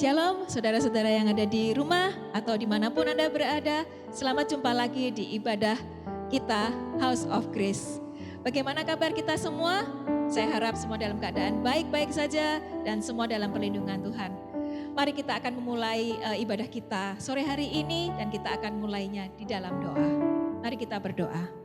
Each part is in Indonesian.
Shalom saudara-saudara yang ada di rumah atau dimanapun Anda berada. Selamat jumpa lagi di ibadah kita House of Grace. Bagaimana kabar kita semua? Saya harap semua dalam keadaan baik-baik saja dan semua dalam perlindungan Tuhan. Mari kita akan memulai ibadah kita sore hari ini dan kita akan mulainya di dalam doa. Mari kita berdoa.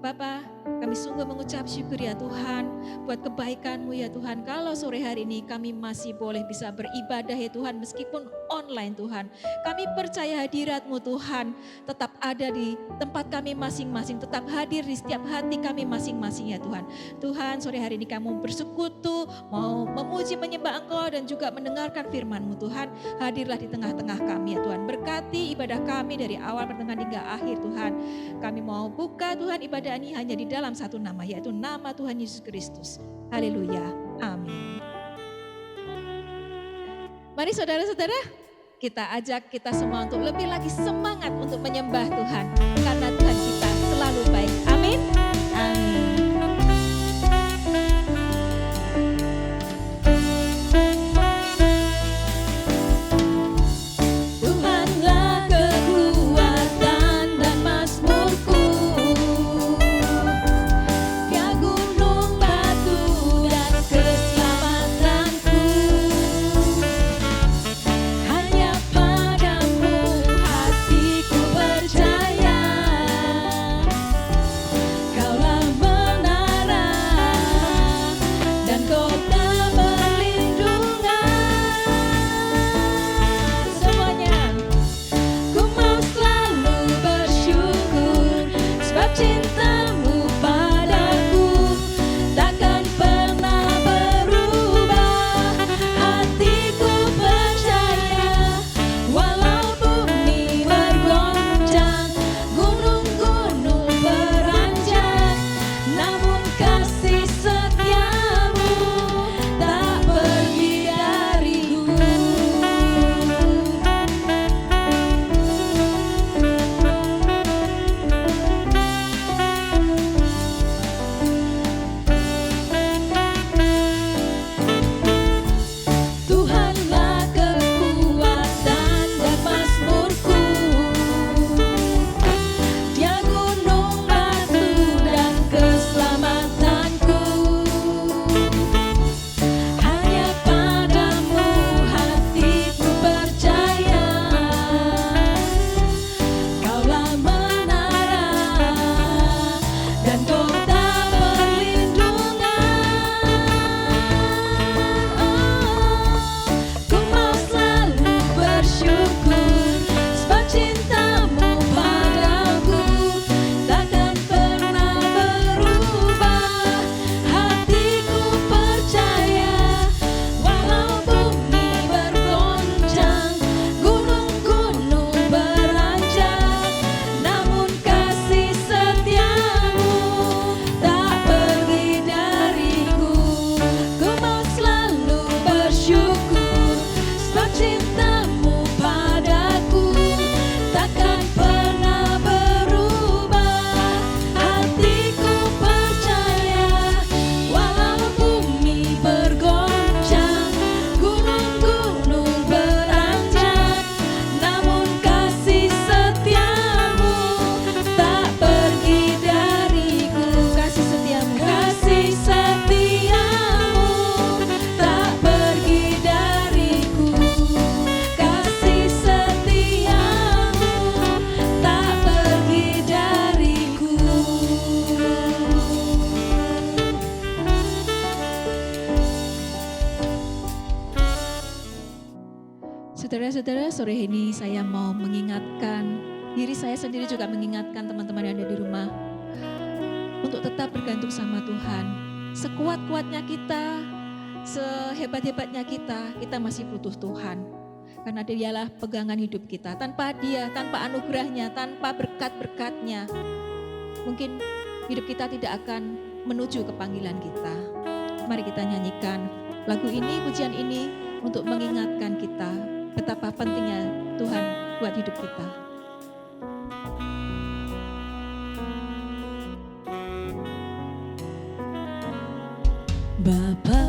Bapa, kami sungguh mengucap syukur ya Tuhan buat kebaikan-Mu ya Tuhan. Kalau sore hari ini kami masih boleh bisa beribadah ya Tuhan meskipun online Tuhan. Kami percaya hadirat-Mu Tuhan tetap ada di tempat kami masing-masing. Tetap hadir di setiap hati kami masing-masing ya Tuhan. Tuhan sore hari ini kami bersekutu mau memuji menyembah Engkau dan juga mendengarkan firman-Mu Tuhan. Hadirlah di tengah-tengah kami ya Tuhan. Berkati ibadah kami dari awal pertengahan hingga akhir Tuhan. Kami mau buka Tuhan ibadah ini hanya di dalam satu nama, yaitu nama Tuhan Yesus Kristus. Haleluya. Amin. Mari saudara-saudara, kita ajak kita semua untuk lebih lagi semangat untuk menyembah Tuhan. Karena Tuhan kita selalu baik. Amin. Amin. Saudara-saudara, sore ini saya mau mengingatkan diri saya sendiri, juga mengingatkan teman-teman yang ada di rumah untuk tetap bergantung sama Tuhan. Sekuat-kuatnya kita, sehebat-hebatnya kita masih butuh Tuhan. Karena Dialah pegangan hidup kita. Tanpa Dia, tanpa anugerahnya, tanpa berkat-berkatnya, mungkin hidup kita tidak akan menuju ke panggilan kita. Mari kita nyanyikan lagu ini, pujian ini untuk mengingatkan kita betapa pentingnya Tuhan buat hidup kita. Bapa,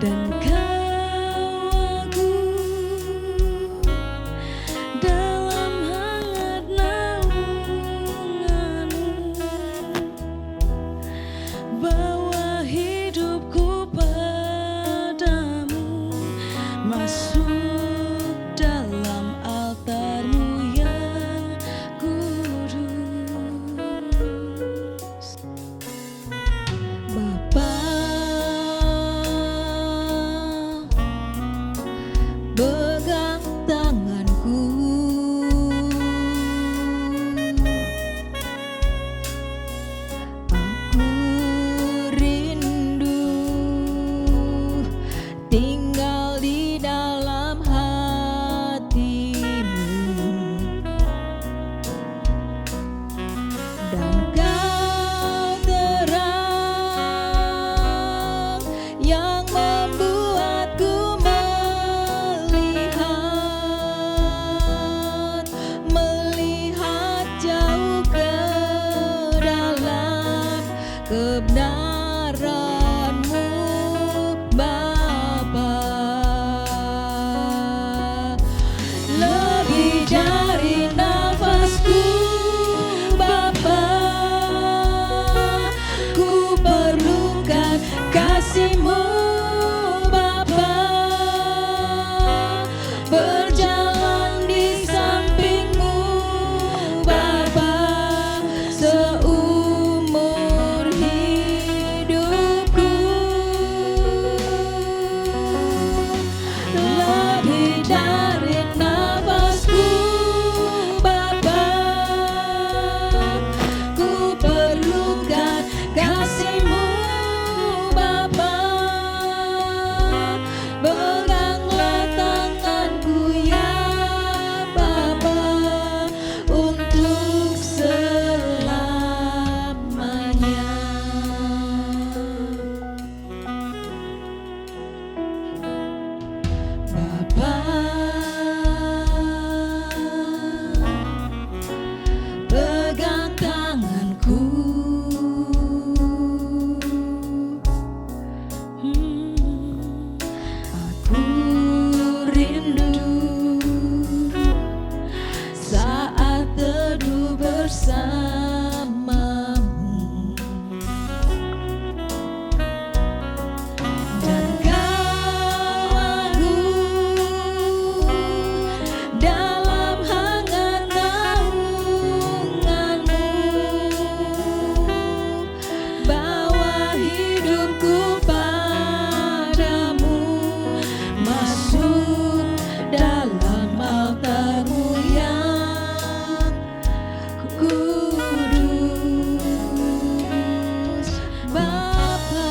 dan Kau aku dalam hangat naungan-Mu, bawa hidupku padamu, masuk dalam altar-Mu yang kudus. Bapa, pegang tanganku, aku rindu tinggal di dalam hati-Mu, dan Kau terang yang membuatku melihat jauh ke dalam kebenaran-Mu, Bapa. Lebih dari nafasku, Bapa, ku perlukan kasih-Mu, Bapa, berjalan di samping-Mu, Bapa, seumur hidupku. Lebih dari nafasku, Bapa, ku perlukan kasih-Mu, Bapa, peganglah tanganku ya Bapa, untuk selamanya. Bapa, pegang tanganku, aku rindu saat teduh bersama-Mu, dan Kau agung dalam hangat naungan-Mu, bawa hidupku padamu, masuk dalam altar-Mu yang kudus, Bapa.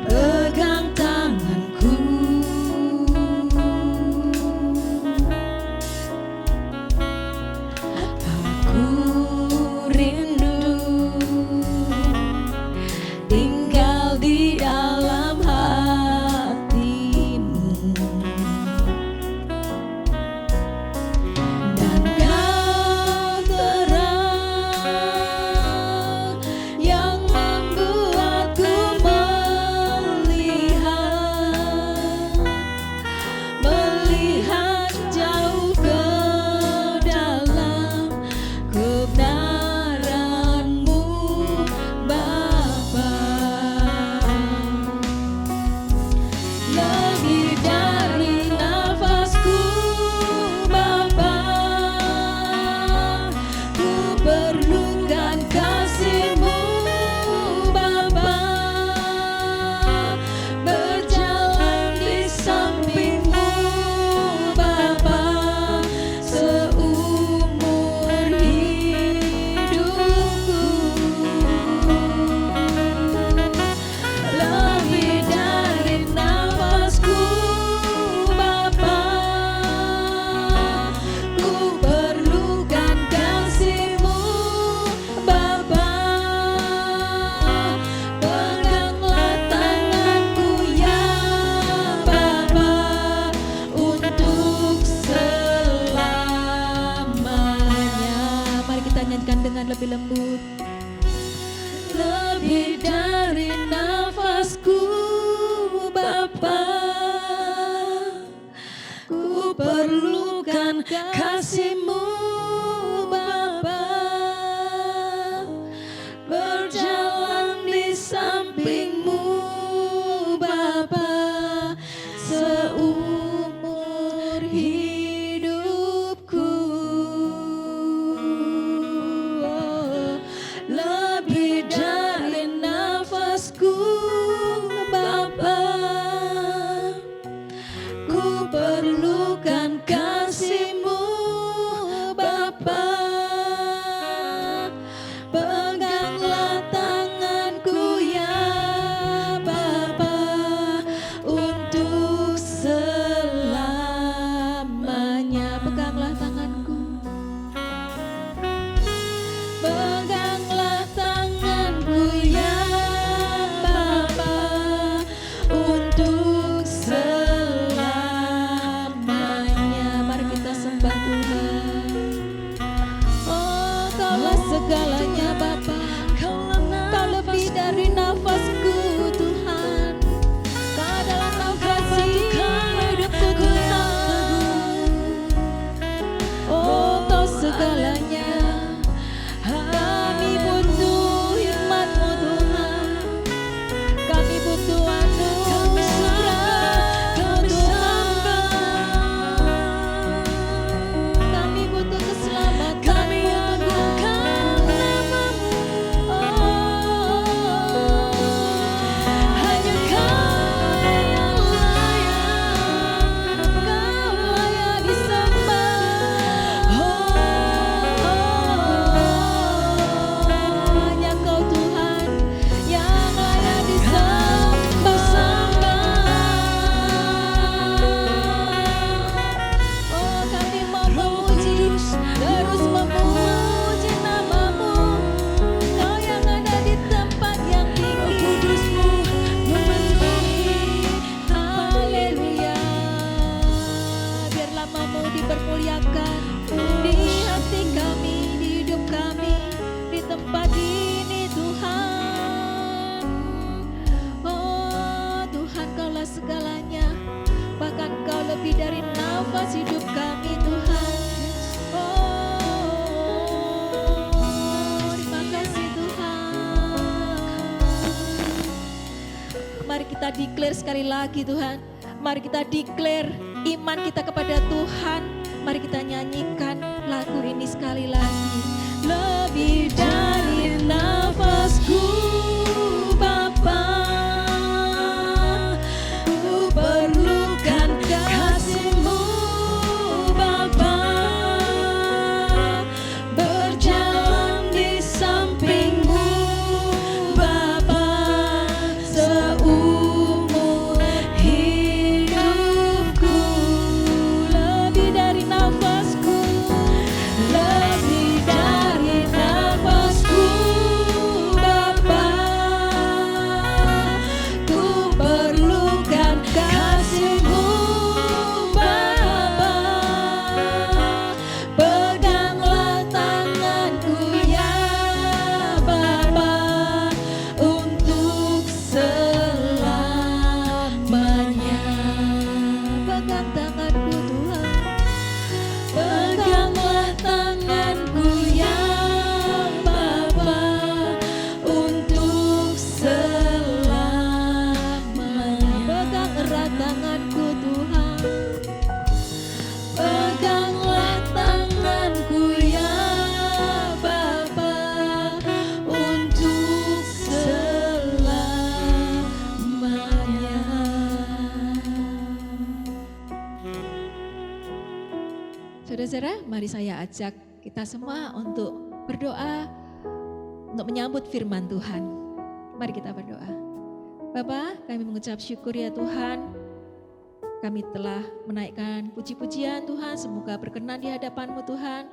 Pegang tanganku, aku rindu tinggal di dalam hati-Mu, dan Kau terang yang membuatku melihat jauh ke dalam kebenaran-Mu, Bapa. Lebih dari nafasku, Bapa, ku perlukan kasih-Mu, Bapa, berjalan di samping-Mu, Bapa, seumur hidupku. Lebih dari nafasku, Bapa, ku perlukan kasih-Mu, Bapa, peganglah tanganku ya Bapa, untuk selamanya. Mari kita nyanyikan dengan lebih lembut. Lebih dari dari nafasku Bapa, ku perlukan kasih-Mu Bapa, berjalan di samping-Mu Bapa, seumur hidupku. Lebih dari nafasku Bapa, ku perlukan kasih-Mu Bapa, peganglah tanganku ya Bapa, untuk selamanya. Peganglah tanganku, peganglah tanganku ya Bapa, untuk selamanya. Mari kita sembah Tuhan. Oh, Kaulah segalanya Bapa, Kau lebih dari nafasku Tuhan, Kau adalah nafas hidupku Tuhan. Oh, Kau segalanya. Kami butuh hikmat-Mu Tuhan, kami butuh anugerah-Mu Tuhan, kami butuh keselamatan. Kami agungkan nama-Mu. Hanya Kau yang layak disembah. Hanya Kau Tuhan yang layak disembah. Oh, kami mau memuji, terus memuji nama-Mu. Kau yang ada di tempat yang tinggi, kudus-Mu memenuhi. Haleluya. Biar nama-Mu dipermuliakan di hati kami, di hidup kami, di tempat ini Tuhan. Oh Tuhan, Kaulah segalanya, bahkan Kau lebih dari nafas hidup kami Tuhan. Oh, terima kasih Tuhan. Mari kita declare sekali lagi Tuhan. Mari kita declare iman kita kepada Tuhan. Mari kita nyanyikan lagu ini sekali lagi. Lebih dari nafasku Bapa, ku perlukan kasih-Mu Bapa, berjalan di samping-Mu Bapa, seumur hidupku. Lebih dari nafasku, lebih dari nafasku Bapa, ku perlukan kasih-Mu Bapa, peganglah tanganku ya Bapa, untuk selamanya. Pegang tanganku Tuhan, peganglah tanganku ya Bapa, untuk selamanya. Pegang erat tanganku Tuhan, peganglah tanganku ya Bapa, untuk selamanya. Saudara-saudara, mari saya ajak kita semua untuk berdoa, untuk menyambut firman Tuhan. Mari kita berdoa. Bapa, kami mengucap syukur ya Tuhan. Kami telah menaikkan puji-pujian Tuhan, semoga berkenan di hadapan-Mu Tuhan.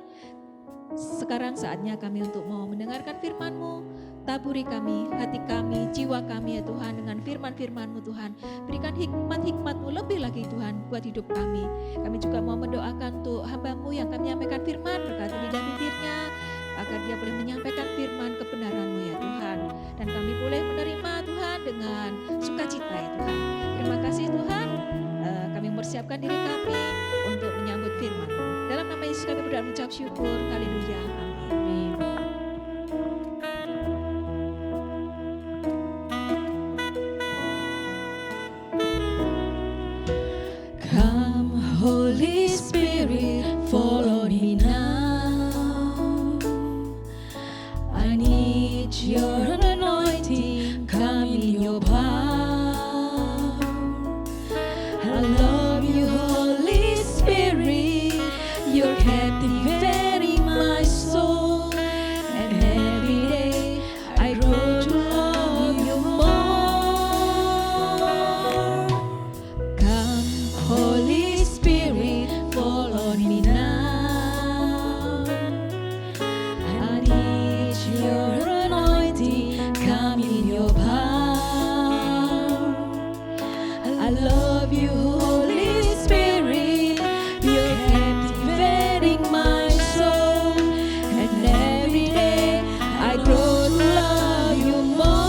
Sekarang saatnya kami untuk mau mendengarkan firman-Mu. Taburi kami, hati kami, jiwa kami ya Tuhan dengan firman-firman-Mu Tuhan. Berikan hikmat-hikmat-Mu lebih lagi Tuhan buat hidup kami. Kami juga mau mendoakan untuk hamba-Mu yang kami menyampaikan firman, berkati lidah bibirnya, agar dia boleh menyampaikan firman kebenaran-Mu ya Tuhan. Dan kami boleh menerima Tuhan mengucap syukur. Haleluya. Amin. Come, Holy Spirit, fall on me now. I need your anointing, come in your power. I love you, Holy Spirit, you're captivating my soul. And every day I grow to love you more. Come, Holy Spirit, fall on me now. I need your anointing, come in your power. I love you, Holy Spirit, you're captivating my soul. And every day I grow to love you more.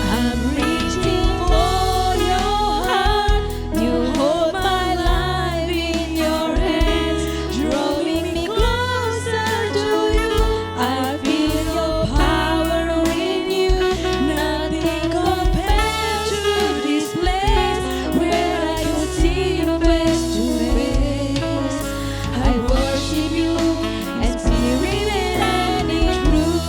I'm reaching for your heart, you hold my life in your hands, drawing me closer to you. I feel your power in you, nothing compares to this place where I can see you face to face. I worship you in spirit and in truth.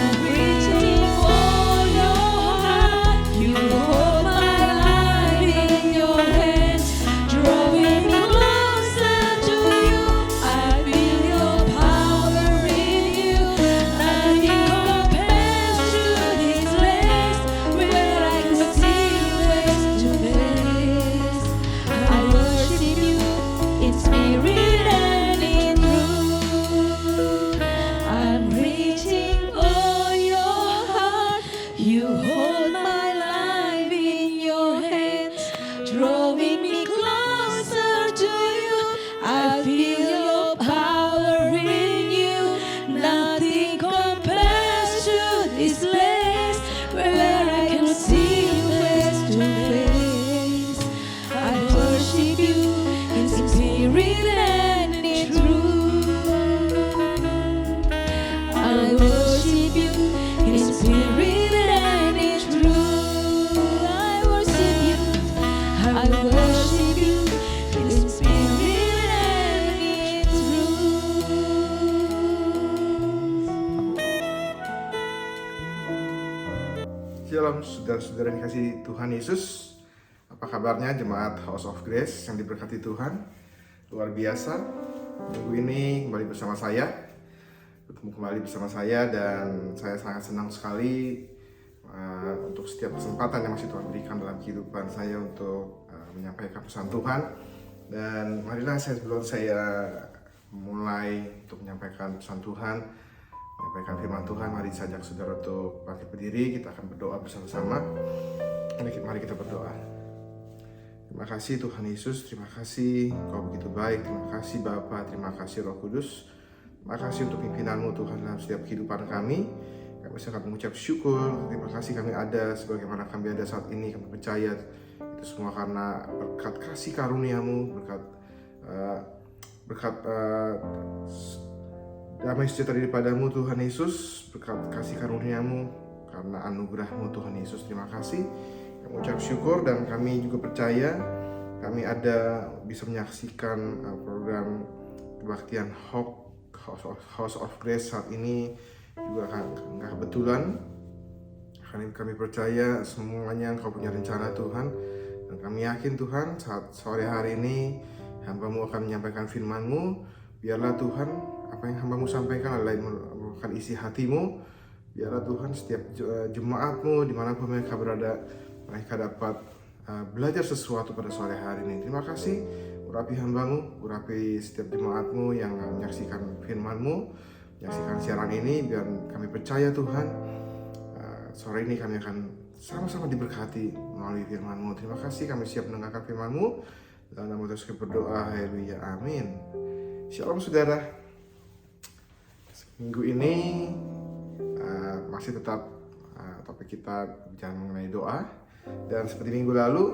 I'm reaching for your heart, you hold my life in your hands, drawing me closer to you. I feel your power in you, nothing compares to this place where I can see you face to face. I worship you in spirit and in truth. I'm reaching for your heart, you hold my life in your hands, drawing me closer to you. I feel your power in you, nothing compares to this place where I can see you face to face. I worship you in spirit and in truth. I worship you in spirit and in truth. I worship you. I worship you in spirit and in truth. Shalom saudara-saudara yang dikasihi Tuhan Yesus. Apa kabarnya jemaat House of Grace yang diberkati Tuhan? Luar biasa. Minggu ini kembali bersama saya. Ketemu kembali bersama saya dan saya sangat senang sekali untuk setiap kesempatan yang masih Tuhan berikan dalam kehidupan saya untuk menyampaikan pesan Tuhan. Dan marilah sebelum saya mulai untuk menyampaikan pesan Tuhan, menyampaikan firman Tuhan, mari saya ajak saudara untuk bangkit berdiri. Kita akan berdoa bersama-sama. Mari kita berdoa. Terima kasih Tuhan Yesus, terima kasih Engkau begitu baik, terima kasih Bapa, terima kasih Roh Kudus, terima kasih untuk pimpinan-Mu Tuhan dalam setiap kehidupan kami. Kami sangat mengucap syukur, terima kasih kami ada sebagaimana kami ada saat ini. Kami percaya itu semua karena berkat kasih karunia-Mu, berkat damai sejahtera daripada-Mu Tuhan Yesus, berkat kasih karunia-Mu, karena anugerah-Mu Tuhan Yesus. Terima kasih. Kami ucap syukur dan kami juga percaya kami ada bisa menyaksikan program kebaktian House of Grace saat ini juga nggak kebetulan. Kami percaya semuanya Engkau punya rencana Tuhan, dan kami yakin Tuhan saat sore hari ini hamba-Mu akan menyampaikan firman-Mu. Biarlah Tuhan apa yang hamba-Mu sampaikan adalah merupakan isi hati-Mu. Biarlah Tuhan setiap jemaat-Mu dimanapun mereka berada, mereka dapat belajar sesuatu pada sore hari ini. Terima kasih, urapi hamba-Mu, urapi setiap jemaat-Mu yang menyaksikan firman-Mu, menyaksikan siaran ini. Dan kami percaya Tuhan, sore ini kami akan sama-sama diberkati melalui firman-Mu. Terima kasih, kami siap mendengarkan firman-Mu. Dalam nama Yesus kami berdoa, haleluya, amin. Shalom saudara. Minggu ini masih tetap topik kita bicara mengenai doa. Dan seperti minggu lalu,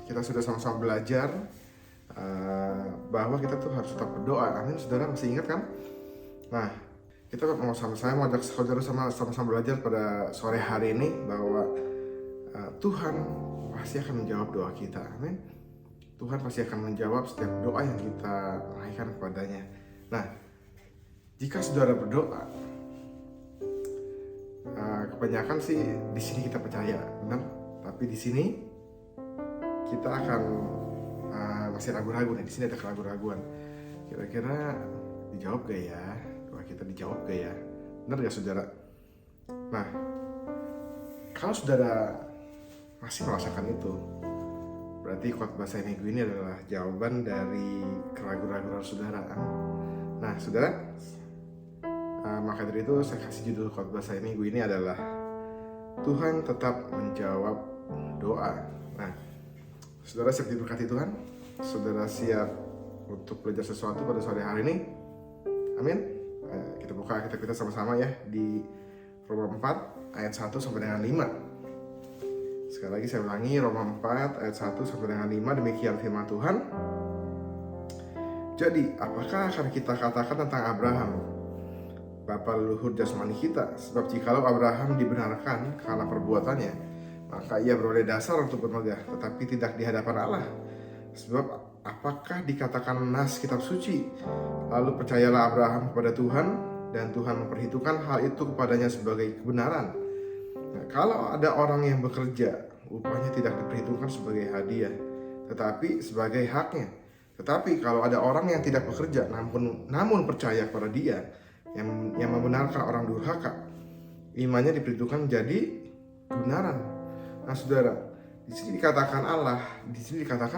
kita sudah sama-sama belajar bahwa kita tuh harus tetap berdoa. Amin, saudara masih ingat kan? Nah, saya mau ajak saudara sama-sama belajar pada sore hari ini bahwa Tuhan pasti akan menjawab doa kita. Amin. Tuhan pasti akan menjawab setiap doa yang kita naikkan kepadanya. Nah, jika saudara berdoa, kebanyakan sih di sini kita percaya, benar. Tapi di sini kita akan masih ragu-ragu nih. Di sini ada keraguan-raguan. Kira-kira dijawab gak ya? Doa kita dijawab gak ya? Benar gak saudara? Nah, kalau saudara masih merasakan itu, berarti khotbah saya minggu ini adalah jawaban dari keraguan-raguan saudara. Nah, saudara, maka dari itu saya kasih judul khotbah saya minggu ini adalah Tuhan tetap menjawab doa. Nah, saudara siap diberkati Tuhan? Saudara siap untuk belajar sesuatu pada sore hari ini? Amin. Kita buka Alkitab kita sama-sama ya di Roma 4 ayat 1 sampai dengan 5. Sekali lagi saya ulangi, Roma 4 ayat 1 sampai dengan 5, demikian firman Tuhan. Jadi, apakah akan kita katakan tentang Abraham, bapa leluhur jasmani kita? Sebab jikalau Abraham dibenarkan karena perbuatannya, maka ia beroleh dasar untuk bermegah, tetapi tidak di hadapan Allah. Sebab apakah dikatakan nas kitab suci, lalu percayalah Abraham kepada Tuhan, dan Tuhan memperhitungkan hal itu kepadanya sebagai kebenaran. Nah, kalau ada orang yang bekerja, upahnya tidak diperhitungkan sebagai hadiah, tetapi sebagai haknya. Tetapi kalau ada orang yang tidak bekerja, namun percaya kepada Dia yang membenarkan orang durhaka, imannya diperhitungkan menjadi kebenaran. Nah, saudara, di sini dikatakan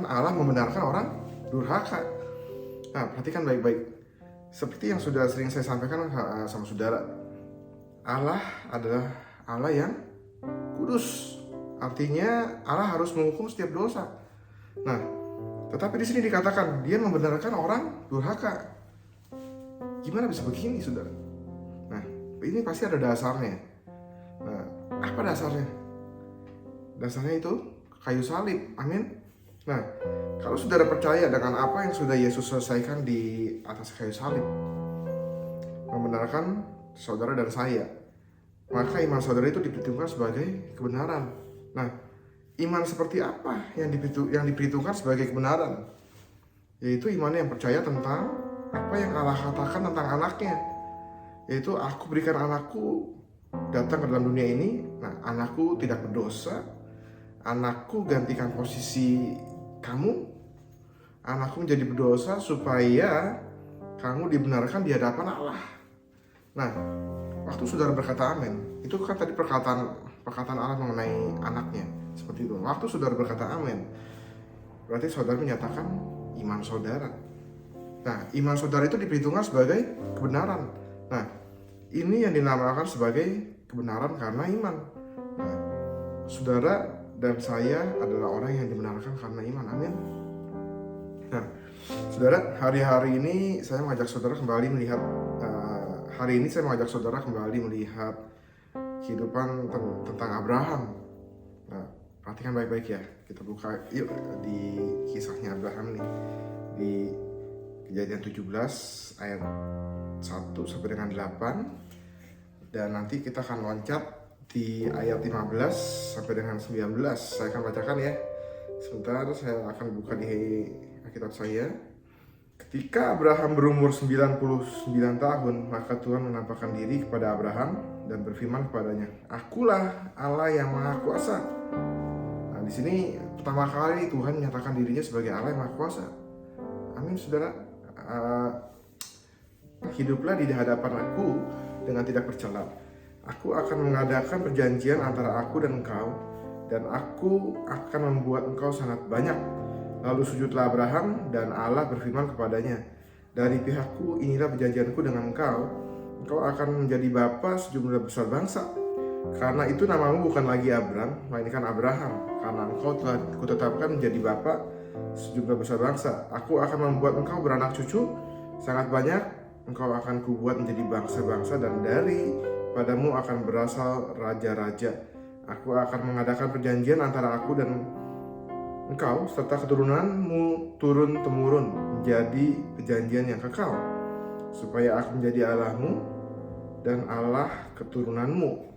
Allah membenarkan orang durhaka. Nah, perhatikan baik-baik. Seperti yang sudah sering saya sampaikan sama saudara, Allah adalah Allah yang kudus. Artinya Allah harus menghukum setiap dosa. Nah, tetapi di sini dikatakan Dia membenarkan orang durhaka. Gimana bisa begini, saudara? Nah, ini pasti ada dasarnya. Nah, apa dasarnya? Dasarnya itu kayu salib. Amin. Nah, kalau saudara percaya dengan apa yang sudah Yesus selesaikan di atas kayu salib, membenarkan saudara dan saya, maka iman saudara itu diperhitungkan sebagai kebenaran. Nah, iman seperti apa yang diperhitungkan sebagai kebenaran? Yaitu iman yang percaya tentang apa yang Allah katakan tentang anaknya. Yaitu, aku berikan anakku datang ke dalam dunia ini. Nah, anakku tidak berdosa. Anakku gantikan posisi kamu. Anakku menjadi berdosa supaya kamu dibenarkan di hadapan Allah. Nah, waktu saudara berkata amin, itu kan tadi perkataan Allah mengenai anaknya. Seperti itu. Waktu saudara berkata amin, berarti saudara menyatakan iman saudara. Nah, iman saudara itu diperhitungkan sebagai kebenaran. Nah, ini yang dinamakan sebagai kebenaran karena iman. Nah, saudara dan saya adalah orang yang dibenarkan karena iman. Amin. Nah, saudara, hari ini saya mengajak saudara kembali melihat kehidupan tentang Abraham. Nah, perhatikan baik-baik ya. Kita buka yuk di kisahnya Abraham nih, di Kejadian 17 ayat 1 sampai dengan 8, dan nanti kita akan loncat di ayat 15 sampai dengan 19. Saya akan bacakan ya. Sebentar, saya akan buka di Alkitab saya. Ketika Abraham berumur 99 tahun, maka Tuhan menampakkan diri kepada Abraham dan berfirman kepadanya, "Akulah Allah yang Maha Kuasa." Nah, di sini pertama kali Tuhan menyatakan dirinya sebagai Allah yang Maha Kuasa. Amin, saudara. Hiduplah di hadapan aku dengan tidak bercela. Aku akan mengadakan perjanjian antara aku dan engkau, dan aku akan membuat engkau sangat banyak. Lalu sujudlah Abraham, dan Allah berfirman kepadanya, "Dari pihakku inilah perjanjianku dengan engkau. Engkau akan menjadi bapa sejumlah besar bangsa. Karena itu namamu bukan lagi Abram, melainkan Abraham, karena engkau telah kutetapkan menjadi bapa sejumlah besar bangsa. Aku akan membuat engkau beranak cucu sangat banyak. Engkau akan kubuat menjadi bangsa-bangsa, dan dari padamu akan berasal raja-raja. Aku akan mengadakan perjanjian antara aku dan engkau serta keturunanmu turun-temurun menjadi perjanjian yang kekal, supaya aku menjadi Allahmu dan Allah keturunanmu.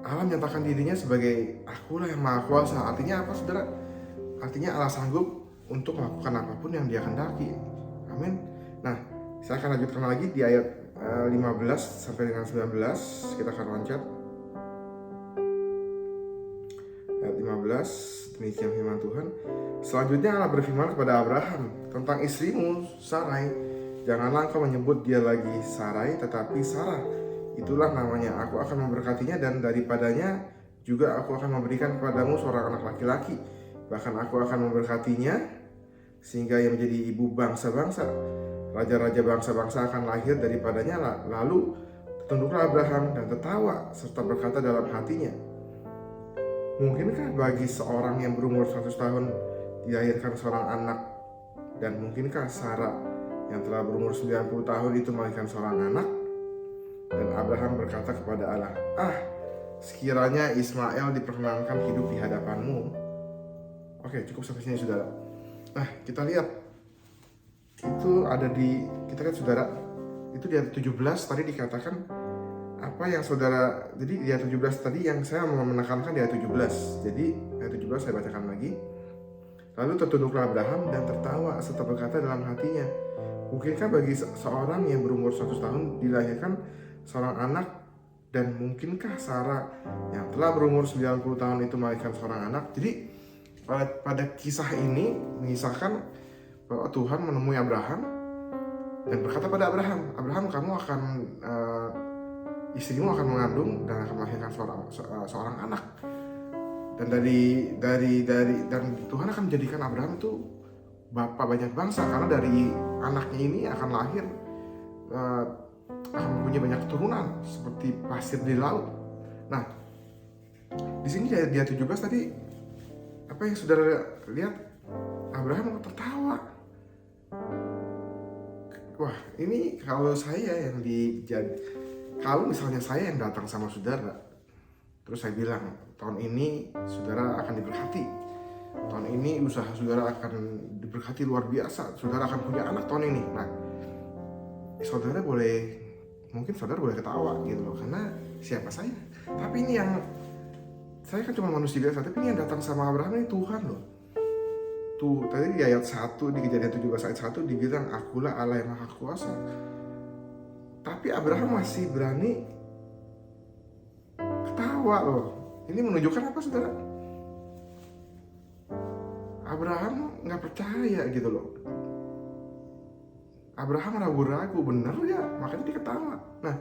Allah menyatakan dirinya sebagai akulah yang maha kuasa. Artinya apa, saudara? Artinya Allah sanggup untuk melakukan apapun yang dia kehendaki. Amin. Nah, saya akan lanjutkan lagi di ayat 15 sampai dengan 19. Kita akan loncat. Ayat 15, demikian firman Tuhan. Selanjutnya Allah berfirman kepada Abraham tentang istrimu Sarai. Janganlah engkau menyebut dia lagi Sarai, tetapi Sarah. Itulah namanya. Aku akan memberkatinya, dan daripadanya juga aku akan memberikan kepadamu seorang anak laki-laki. Bahkan aku akan memberkatinya sehingga ia menjadi ibu bangsa-bangsa. Raja-raja bangsa-bangsa akan lahir daripadanya. Lalu tunduklah Abraham dan tertawa serta berkata dalam hatinya, mungkinkah bagi seorang yang berumur 100 tahun dilahirkan seorang anak? Dan mungkinkah Sarah yang telah berumur 90 tahun itu melahirkan seorang anak? Dan Abraham berkata kepada Allah, sekiranya Ismail diperkenankan hidup di hadapanmu. Oke, cukup sampai sini, saudara. Nah, kita lihat itu ada kita lihat, saudara, itu di ayat 17 tadi dikatakan apa yang saudara, jadi di ayat 17 tadi yang saya mau menekankan di ayat 17. Jadi ayat 17 saya bacakan lagi. Lalu tertunduklah Abraham dan tertawa serta berkata dalam hatinya, mungkinkah bagi seorang yang berumur 100 tahun dilahirkan seorang anak? Dan mungkinkah Sarah yang telah berumur 90 tahun itu melahirkan seorang anak? Jadi pada kisah ini mengisahkan bahwa Tuhan menemui Abraham dan berkata pada Abraham, kamu akan istrimu akan mengandung dan akan melahirkan seorang anak. Dan dan Tuhan akan menjadikan Abraham itu bapak banyak bangsa, karena dari anaknya ini akan lahir akan mempunyai banyak keturunan seperti pasir di laut. Nah, di sini di ayat 17 tadi apa yang saudara lihat, Abraham tertawa. Wah, ini kalau saya yang kalau misalnya saya yang datang sama saudara, terus saya bilang, tahun ini saudara akan diberkati, tahun ini usaha saudara akan diberkati luar biasa, saudara akan punya anak tahun ini. Nah, mungkin saudara boleh ketawa gitu loh, karena siapa saya? Tapi ini yang saya kan cuma manusia biasa, tapi ini yang datang sama Abraham ini Tuhan loh. Tuh, tadi di ayat 1, di Kejadian 17 ayat 1 dibilang, akulah Allah yang maha kuasa. Tapi Abraham masih berani ketawa loh. Ini menunjukkan apa, saudara? Abraham nggak percaya gitu loh. Abraham ragu-ragu, bener ya, makanya dia ketawa. Nah,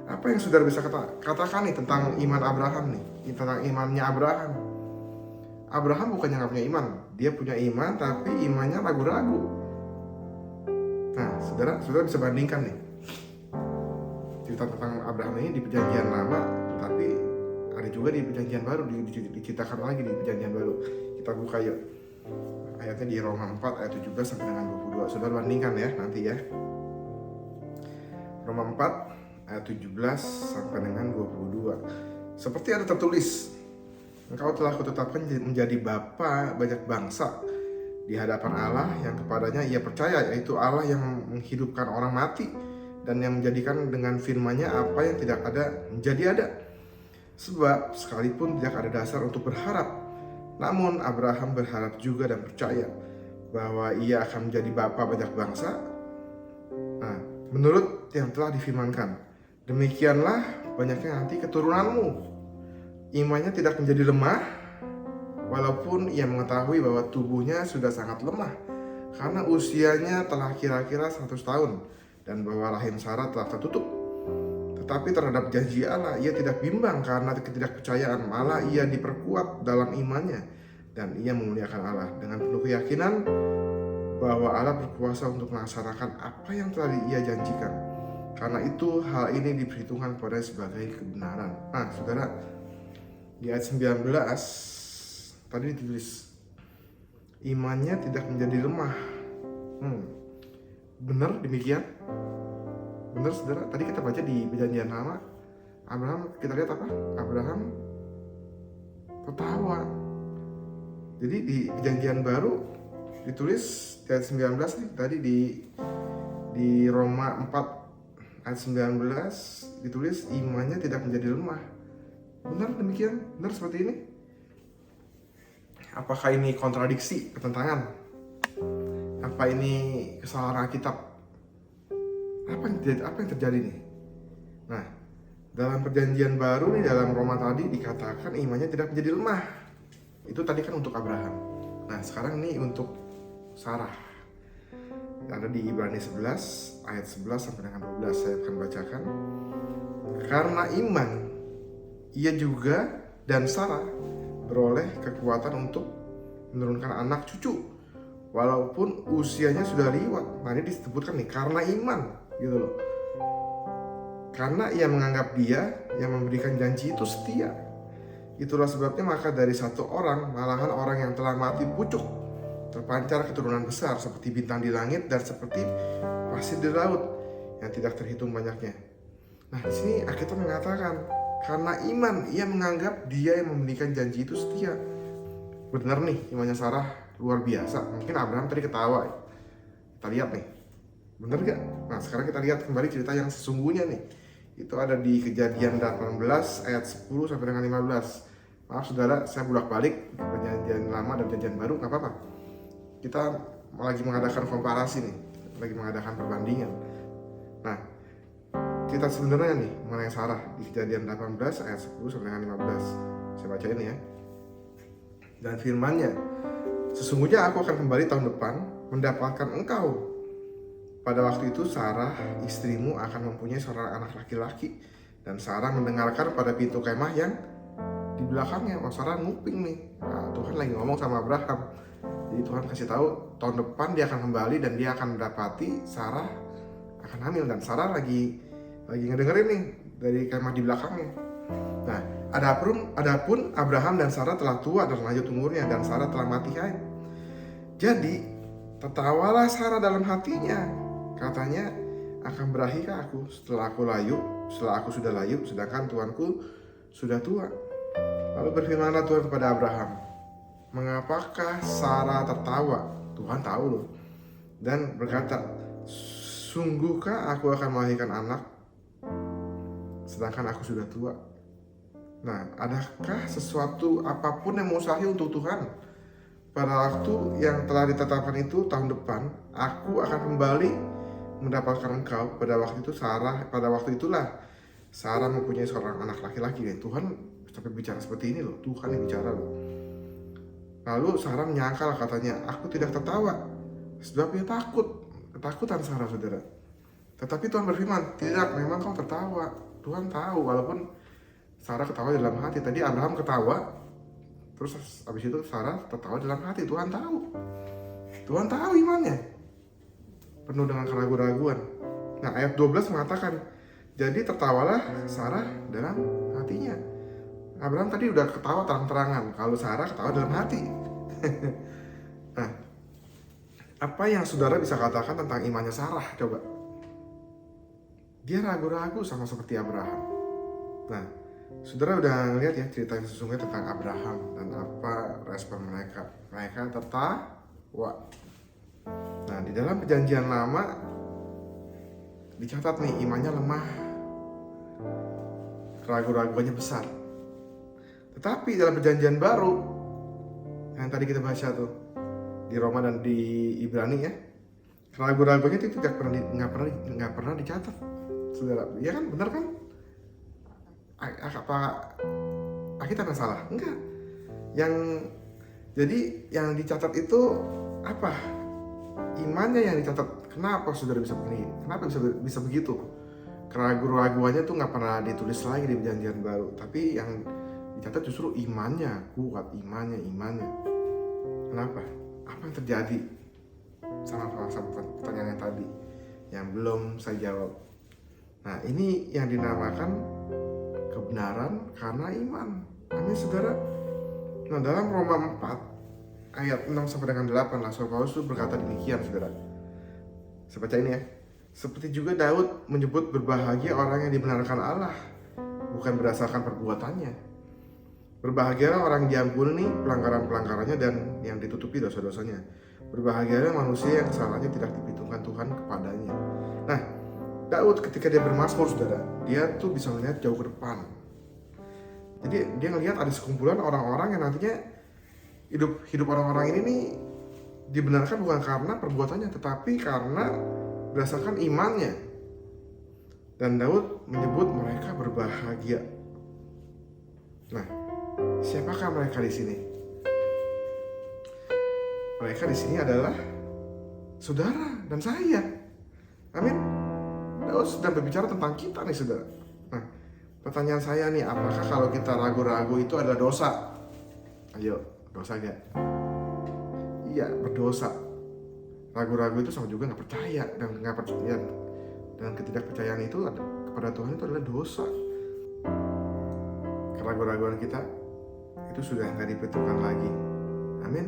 apa yang saudara bisa katakan nih tentang iman Abraham nih, tentang imannya Abraham? Abraham bukannya nggak punya iman, dia punya iman tapi imannya ragu-ragu. Nah, saudara bisa bandingkan nih cerita tentang Abraham ini di Perjanjian Lama, tapi ada juga di Perjanjian Baru, diceritakan lagi di Perjanjian Baru. Kita buka yuk ayatnya di Roma 4 ayat 17 sampai dengan 22. Saudara bandingkan ya nanti ya. Roma 4 ayat 17 sampai dengan 22. Seperti ada tertulis, engkau telah kutetapkan menjadi bapa banyak bangsa di hadapan Allah yang kepadanya ia percaya, yaitu Allah yang menghidupkan orang mati dan yang menjadikan dengan firman-Nya apa yang tidak ada menjadi ada. Sebab sekalipun tidak ada dasar untuk berharap, namun Abraham berharap juga dan percaya bahwa ia akan menjadi bapa banyak bangsa. Nah, menurut yang telah difirmankan, demikianlah banyaknya nanti keturunanmu. Imannya tidak menjadi lemah, walaupun ia mengetahui bahwa tubuhnya sudah sangat lemah, karena usianya telah kira-kira 100 tahun, dan bahwa rahim Sarah telah tertutup. Tetapi terhadap janji Allah, ia tidak bimbang karena ketidakpercayaan, malah ia diperkuat dalam imannya, dan ia memuliakan Allah dengan penuh keyakinan bahwa Allah berkuasa untuk melaksanakan apa yang telah ia janjikan. Karena itu hal ini diperhitungkan pada sebagai kebenaran. Nah, saudara, di ayat 19 tadi ditulis imannya tidak menjadi lemah. Benar demikian? Benar, saudara? Tadi kita baca di Perjanjian Lama, Abraham, kita lihat apa? Abraham tertawa. Jadi di perjanjian baru ditulis ayat 19 nih, tadi di Roma 4 ayat 19 ditulis imannya tidak menjadi lemah. Benar demikian? Benar seperti ini? Apakah ini kontradiksi, pertentangan? Apa ini kesalahan Alkitab? Apa yang terjadi nih? Nah, dalam perjanjian baru nih, dalam Roma tadi dikatakan imannya tidak menjadi lemah. Itu tadi kan untuk Abraham. Nah, sekarang ini untuk Sarah. Ada di Ibrani 11 ayat 11 sampai dengan 12, saya akan bacakan. Karena iman ia juga dan Sarah beroleh kekuatan untuk menurunkan anak cucu walaupun usianya sudah liwat. Nah, ini disebutkan nih karena iman gitu loh. Karena ia menganggap dia yang memberikan janji itu setia. Itulah sebabnya maka dari satu orang, malahan orang yang telah mati pucuk, terpancar keturunan besar seperti bintang di langit dan seperti pasir di laut yang tidak terhitung banyaknya. Nah, di sini Alkitab mengatakan karena iman ia menganggap dia yang memberikan janji itu setia. Benar nih, imannya Sarah luar biasa. Mungkin Abraham tadi ketawa. Kita lihat nih, benar gak? Nah, sekarang kita lihat kembali cerita yang sesungguhnya nih. Itu ada di Kejadian 18 ayat 10 sampai dengan 15. Maaf saudara, saya bolak-balik perjanjian lama dan perjanjian baru, nggak apa-apa. Kita lagi mengadakan komparasi nih, lagi mengadakan perbandingan. Nah, kita sebenarnya nih mengenai Sarah di Kejadian 18 ayat 10 sampai dengan 15. Saya baca ini ya. Dan firman-Nya, sesungguhnya aku akan kembali tahun depan mendapatkan engkau. Pada waktu itu Sarah istrimu akan mempunyai seorang anak laki-laki, dan Sarah mendengarkan pada pintu kemah yang di belakangnya. Oh, Sarah nguping nih. Nah, Tuhan lagi ngomong sama Abraham. Jadi Tuhan kasih tahu tahun depan dia akan kembali dan dia akan mendapati Sarah akan hamil, dan Sarah lagi ngedengerin nih dari kemah di belakangnya. Nah, adapun Abraham dan Sarah telah tua dan lanjut umurnya, dan Sarah telah mati haid. Jadi tertawalah Sarah dalam hatinya. Katanya, akan berakhirkah aku setelah aku sudah layu, sedangkan tuanku sudah tua. Lalu berfirmanlah Tuhan kepada Abraham, mengapakah Sarah tertawa? Tuhan tahu loh. Dan berkata, sungguhkah aku akan melahirkan anak sedangkan aku sudah tua? Nah, adakah sesuatu apapun yang mustahil untuk Tuhan? Pada waktu yang telah ditetapkan itu tahun depan, aku akan kembali mendapatkan engkau. Pada waktu itulah Sarah mempunyai seorang anak laki-laki. Tuhan sampai bicara seperti ini loh, Tuhan yang bicara loh. Lalu Sarah menyangkal, katanya, aku tidak tertawa sebab dia ketakutan Sarah, saudara. Tetapi Tuhan berfirman, tidak, memang kau tertawa. Tuhan tahu, walaupun Sarah ketawa dalam hati. Tadi Abraham ketawa, terus habis itu Sarah tertawa dalam hati. Tuhan tahu imannya, penuh dengan keraguan-raguan. Nah, ayat 12 mengatakan, jadi tertawalah Sarah dalam hatinya. Abraham tadi udah ketawa terang-terangan, kalau Sarah ketawa dalam hati. Nah, apa yang saudara bisa katakan tentang imannya Sarah? Coba. Dia ragu-ragu sama seperti Abraham. Nah, saudara udah ngeliat ya cerita yang sesungguhnya tentang Abraham dan apa respon mereka. Mereka tertawa. Nah, di dalam perjanjian lama dicatat nih imannya lemah, keraguan-raguannya besar. Tetapi dalam perjanjian baru yang tadi kita baca tuh di Roma dan di Ibrani ya, keraguan-raguannya itu nggak pernah dicatat, saudara. Ya kan, benar kan? Apa kita nggak salah? Enggak. Jadi yang dicatat itu apa? Imannya yang dicatat. Kenapa saudara bisa begini? Kenapa bisa begitu? Keraguan-raguannya tuh nggak pernah ditulis lagi di perjanjian baru, tapi yang dicatat justru imannya kuat, imannya. Kenapa? Apa yang terjadi? Sama pertanyaan yang tadi yang belum saya jawab. Nah, ini yang dinamakan kebenaran karena iman. Amin, saudara. Nah, dalam Roma 4 ayat 6 sampai dengan 8, Rasul Paulus itu berkata demikian, saudara. Saya baca ini ya. Seperti juga Daud menyebut berbahagia orang yang dibenarkan Allah, bukan berdasarkan perbuatannya. Berbahagialah orang diampuni pelanggaran-pelanggarannya dan yang ditutupi dosa-dosanya. Berbahagialah manusia yang kesalahannya tidak diperhitungkan Tuhan kepadanya. Nah, Daud ketika dia bermazmur, saudara, dia tuh bisa melihat jauh ke depan. Jadi dia ngelihat ada sekumpulan orang-orang yang nantinya hidup orang-orang ini nih dibenarkan bukan karena perbuatannya, tetapi karena berdasarkan imannya. Dan Daud menyebut mereka berbahagia. Nah, siapakah mereka di sini? Mereka di sini adalah saudara dan saya. Amin. Daud sedang berbicara tentang kita nih, saudara. Nah, pertanyaan saya nih, apakah kalau kita ragu-ragu itu adalah dosa? Ayo, dosa gak? Iya, berdosa. Ragu-ragu itu sama juga nggak percaya, dan nggak percaya dan ketidakpercayaan itu kepada Tuhan itu adalah dosa. Keraguan-raguan kita itu sudah nggak diperhitungkan lagi. Amin.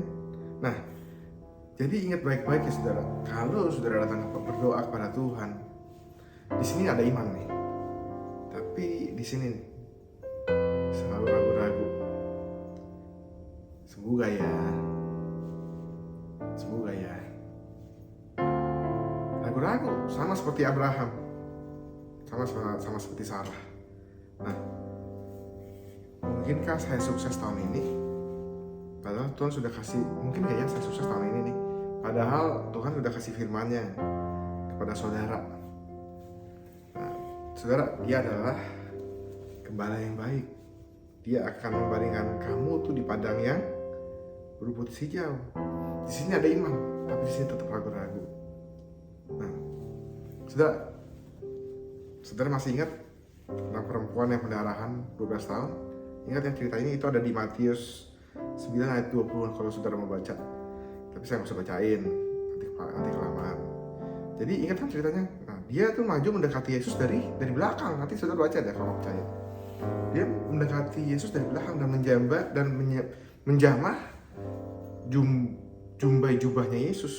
Nah, jadi ingat baik-baik ya saudara, kalau saudara datang berdoa kepada Tuhan, di sini ada iman nih, tapi di sini selalu ragu-ragu. Sembuh gak ya? Sembuh gak ya? Ragu-ragu, sama seperti Abraham, sama seperti Sarah. Nah, mungkinkah saya sukses tahun ini? Padahal Tuhan sudah kasih, mungkin gak ya saya sukses tahun ini nih? Padahal Tuhan sudah kasih firman-Nya kepada saudara. Nah, saudara, dia adalah gembala yang baik. Dia akan membaringkan kamu tuh di padang yang berumput hijau. Di sini ada iman, tapi di sini tetap ragu-ragu. Nah, saudara masih ingat tentang perempuan yang pendarahan 12 tahun? Ingat yang cerita ini itu ada di Matius 9 ayat 20 kalau saudara mau baca. Tapi saya nggak usah bacain, nanti kelamaan. Jadi ingat kan ceritanya? Nah, dia tuh maju mendekati Yesus dari belakang. Nanti saudara baca deh kalau percaya. Dia mendekati Yesus dari belakang dan menjamah jumbai jubahnya Yesus.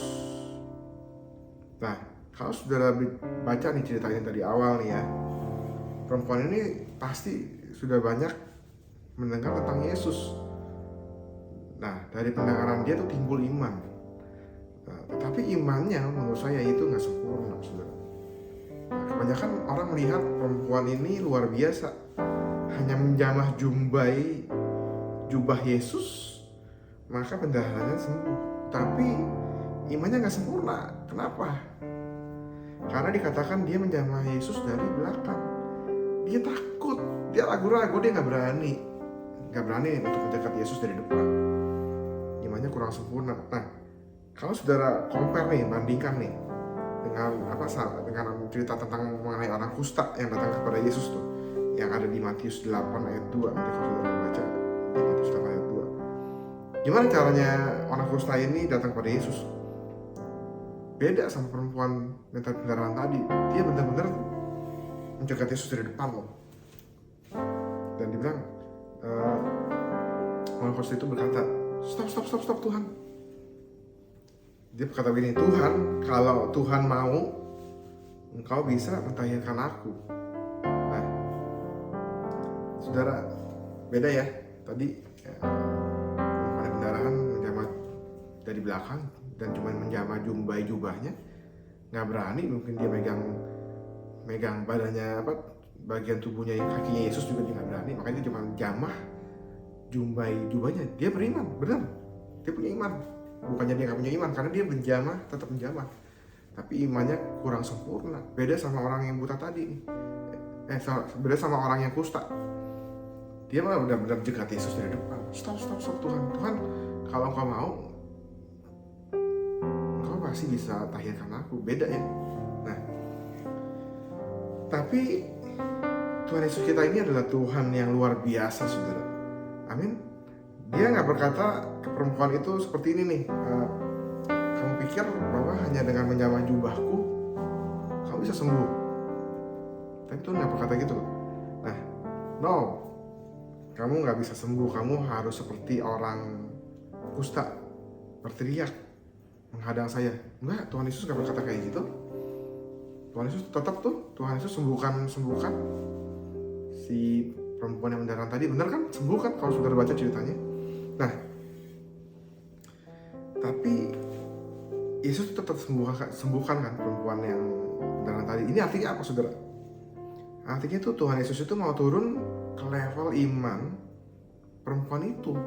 Nah, kalau saudara baca nih ceritanya dari awal nih ya, perempuan ini pasti sudah banyak mendengar tentang Yesus. Nah, dari pendengaran dia tuh timbul iman. Nah, tetapi imannya menurut saya itu nggak sempurna, saudara. Nah, kebanyakan orang melihat perempuan ini luar biasa, hanya menjamah jubah Yesus, maka pendaharanya sembuh. Tapi imannya nggak sempurna. Kenapa? Karena dikatakan dia menjamah Yesus dari belakang. Dia takut, dia ragu-ragu, dia nggak berani untuk mendekat Yesus dari depan. Imannya kurang sempurna. Nah, kalau saudara compare nih, bandingkan nih dengan cerita tentang mengenai orang kusta yang datang kepada Yesus tuh, yang ada di Matius 8 ayat 2. Nanti kalau saudara baca di Matius 8 ayat 2, gimana caranya orang kusta ini datang kepada Yesus? Beda sama perempuan minta pendarahan tadi. Dia benar-benar mencegat Yesus dari depan loh. Dan dibilang, orang kusta itu berkata, stop Tuhan. Dia berkata begini, Tuhan, kalau Tuhan mau, Engkau bisa mentahirkan aku. Nah, saudara, beda ya. Tadi pada pendarahan menjamah dari belakang dan cuma menjamah jumbai jubahnya, nggak berani. Mungkin dia megang badannya, bagian tubuhnya, kakinya Yesus juga dia nggak berani. Makanya dia cuma jamah jumbai jubahnya. Dia beriman, benar. Dia punya iman. Bukannya dia nggak punya iman, karena dia tetap menjamah. Tapi imannya kurang sempurna. Beda sama orang yang buta tadi. Beda sama orang yang kusta. Dia malah benar-benar jegat Yesus dari depan. Stop Tuhan. Tuhan, kalau Engkau mau, Engkau pasti bisa tahirkan aku. Beda ya. Nah, tapi Tuhan Yesus kita ini adalah Tuhan yang luar biasa, saudara. Amin. Dia nggak berkata ke perempuan itu seperti ini nih, kamu pikir bahwa hanya dengan menjamah jubahku kamu bisa sembuh? Tapi Tuhan nggak berkata gitu. Nah, no, kamu nggak bisa sembuh. Kamu harus seperti orang kusta, berteriak menghadang saya. Enggak, Tuhan Yesus nggak berkata kayak gitu. Tuhan Yesus tetap tuh, Tuhan Yesus sembuhkan si perempuan yang mendarah tadi, benar kan? Sembuh kan kalau saudara baca ceritanya. Nah, tapi Yesus tetap sembuhkan kan perempuan yang mendarah tadi. Ini artinya apa, saudara? Artinya itu Tuhan Yesus itu mau turun ke level iman perempuan itu.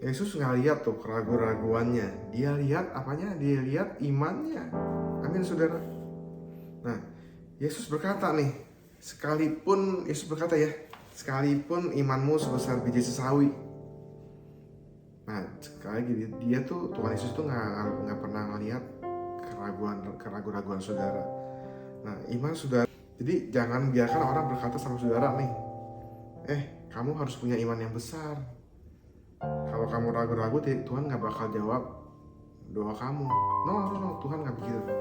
Yesus nggak lihat tuh keraguan-raguannya, dia lihat apanya? Dia lihat imannya. Amin, saudara. Nah, Yesus berkata nih, Yesus berkata ya, sekalipun imanmu sebesar biji sesawi. Nah, sekali lagi dia tuh, Tuhan Yesus tuh nggak pernah ngelihat keraguan-raguan saudara. Nah, iman saudara. Jadi jangan biarkan orang berkata sama saudara nih, kamu harus punya iman yang besar. Kalau kamu ragu-ragu, Tuhan nggak bakal jawab doa kamu. No, Tuhan nggak begitu.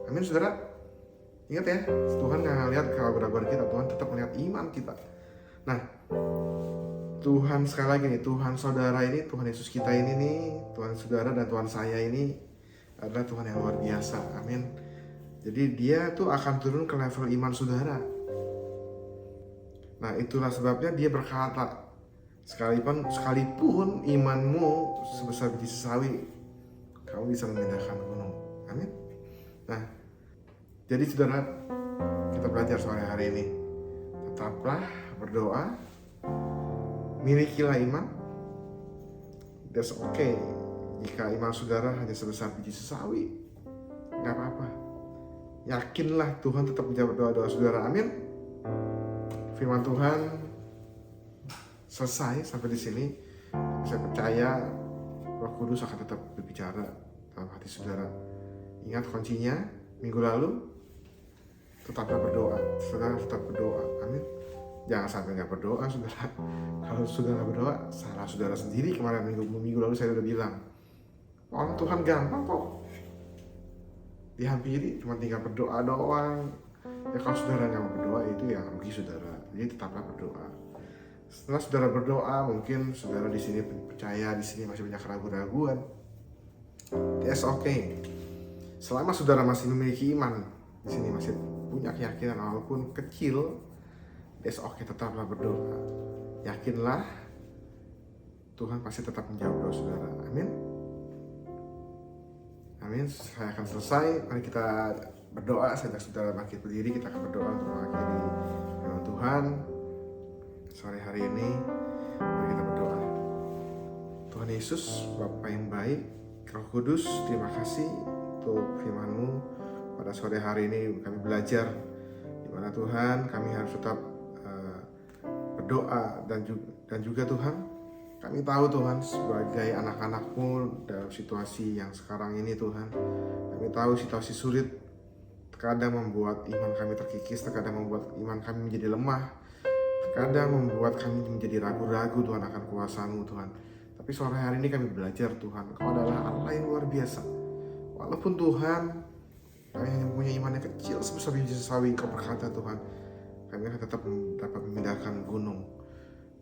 Amin, saudara. Ingat ya, Tuhan nggak ngelihat keraguan-raguan kita, Tuhan tetap melihat iman kita. Nah, Tuhan sekali lagi nih, Tuhan saudara ini, Tuhan Yesus kita ini nih, Tuhan saudara dan Tuhan saya ini adalah Tuhan yang luar biasa. Amin. Jadi dia tuh akan turun ke level iman saudara. Nah, itulah sebabnya dia berkata, sekalipun imanmu sebesar biji sesawi, kamu bisa memindahkan gunung. Amin. Nah, jadi saudara, kita belajar sore hari ini, tetaplah berdoa, milikilah iman. That's okay. Jika iman saudara hanya sebesar biji sesawi, gak apa-apa. Yakinlah Tuhan tetap menjawab doa-doa saudara. Amin. Firman Tuhan selesai sampai di sini. Saya percaya Roh Kudus akan tetap berbicara dalam hati saudara. Ingat kuncinya minggu lalu, tetaplah berdoa. Saudara tetap berdoa. Amin. Jangan sampai nggak berdoa, saudara. Kalau saudara berdoa, salah saudara sendiri. Kemarin minggu lalu saya udah bilang, orang Tuhan gampang kok dihampiri, cuma tinggal berdoa doang. Ya kalau saudara nggak mau berdoa, itu ya rugi saudara. Jadi tetaplah berdoa. Setelah saudara berdoa, mungkin saudara di sini percaya, di sini masih banyak keraguan-raguan. That's okay. Selama saudara masih memiliki iman, di sini masih punya keyakinan walaupun kecil, that's okay, tetaplah berdoa. Yakinlah Tuhan pasti tetap menjawab doa saudara. Amin. Amin. Saya akan selesai. Mari kita berdoa. Saya ajak saudara bangkit berdiri. Kita akan berdoa untuk mengakhiri firman Tuhan sore hari ini. Mari kita berdoa. Tuhan Yesus, Bapa yang baik, Roh Kudus, terima kasih untuk firman-Mu. Pada sore hari ini kami belajar di mana Tuhan kami harus tetap berdoa dan juga Tuhan, kami tahu Tuhan sebagai anak-anak-Mu dalam situasi yang sekarang ini Tuhan, kami tahu situasi sulit terkadang membuat iman kami terkikis, terkadang membuat iman kami menjadi lemah, terkadang membuat kami menjadi ragu-ragu Tuhan akan kuasa-Mu Tuhan. Tapi sore hari ini kami belajar Tuhan, Kau adalah Allah yang luar biasa. Walaupun Tuhan kami hanya punya iman yang kecil sebesar biji sesawi, Kau berkata Tuhan, kami akan tetap dapat memindahkan gunung.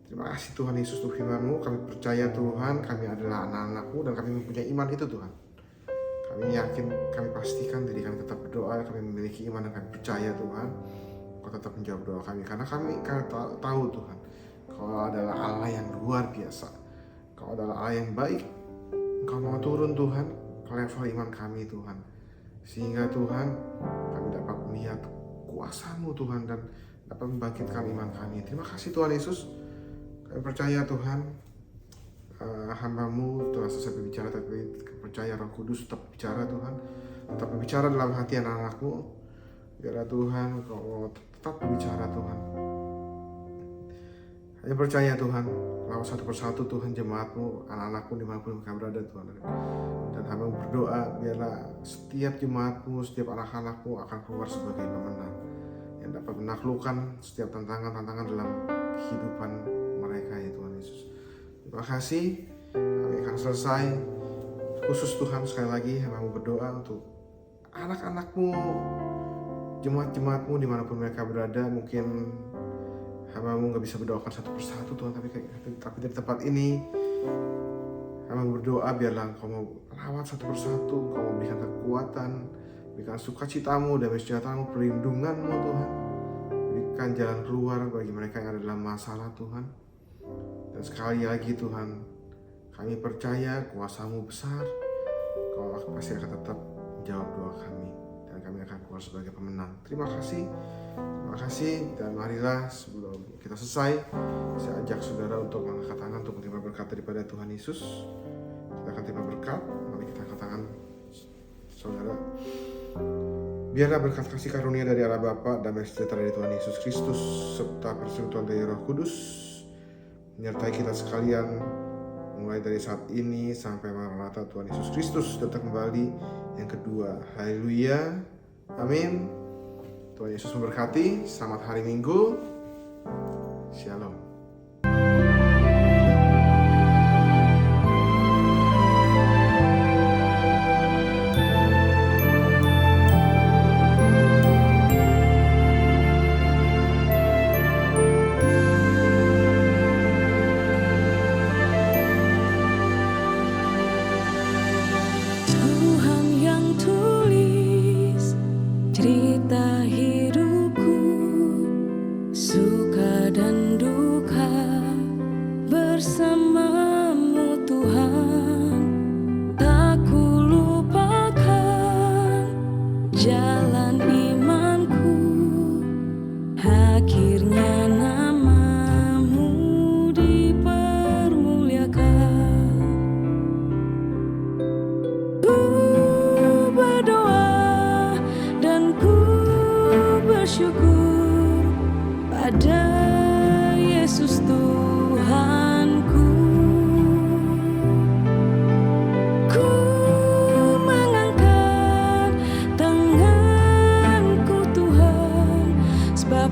Terima kasih Tuhan Yesus untuk firman-Mu. Kami percaya Tuhan, kami adalah anak-anak-Mu dan kami mempunyai iman itu Tuhan. Kami yakin, kami pastikan diri kami tetap berdoa, kami memiliki iman dan kami percaya Tuhan, Kau tetap menjawab doa kami. Karena kami tahu Tuhan, Kau adalah Allah yang luar biasa. Kau adalah Allah yang baik. Kau mau turun Tuhan ke level iman kami Tuhan. Sehingga Tuhan, kami dapat melihat kuasa-Mu Tuhan dan dapat membangkitkan iman kami. Terima kasih Tuhan Yesus. Kami percaya Tuhan, hamba-Mu telah selesai berbicara, tapi percaya Roh Kudus tetap bicara Tuhan, tetap berbicara dalam hati anak-anak-Mu. Biarlah Tuhan, Kau tetap berbicara Tuhan. Hanya percaya Tuhan, lawat satu persatu Tuhan jemaat-Mu, anak-anak-Mu dimanapun mereka berada Tuhan. Dan hamba berdoa, biarlah setiap jemaat-Mu, setiap anak-anak-Mu akan keluar sebagai pemenang yang dapat menaklukkan setiap tantangan-tantangan dalam kehidupan mereka ya Tuhan Yesus. Terima kasih, kami akan selesai. Khusus Tuhan sekali lagi hamba berdoa untuk anak-anak-Mu, jemaat-jemaat-Mu dimanapun mereka berada. Mungkin hamba-Mu gak bisa berdoakan satu persatu Tuhan, tapi dari tempat ini hamba berdoa biarlah Kau mau rawat satu persatu, Kau mau berikan kekuatan, berikan sukacita-Mu, damai sejahtera-Mu, perlindungan-Mu Tuhan. kirimkan jalan keluar bagi mereka yang ada dalam masalah Tuhan. Dan sekali lagi Tuhan, kami percaya kuasa-Mu besar, Kau pasti akan tetap menjawab doa kami, dan kami akan keluar sebagai pemenang. Terima kasih, dan marilah sebelum kita selesai, saya ajak saudara untuk mengangkat tangan untuk menerima berkat daripada Tuhan Yesus. Kita akan terima berkat, mari kita angkat tangan saudara. Biarlah berkat kasih karunia dari Allah Bapa, damai sejahtera dari Tuhan Yesus Kristus, serta persekutuan dari Roh Kudus menyertai kita sekalian, mulai dari saat ini sampai Maranatha Tuhan Yesus Kristus datang kembali yang kedua. Haleluya, amin. Tuhan Yesus memberkati. Selamat hari Minggu. Shalom. Tuhan yang tulis cerita hidupku, suka dan duka bersamamu Tuhan. Tak kulupakan jalan imanku, akhirnya namamu dipermuliakan. Ku berdoa dan ku bersyukur pada Yesus Tuhanku. Ku mengangkat tanganku Tuhan, sebab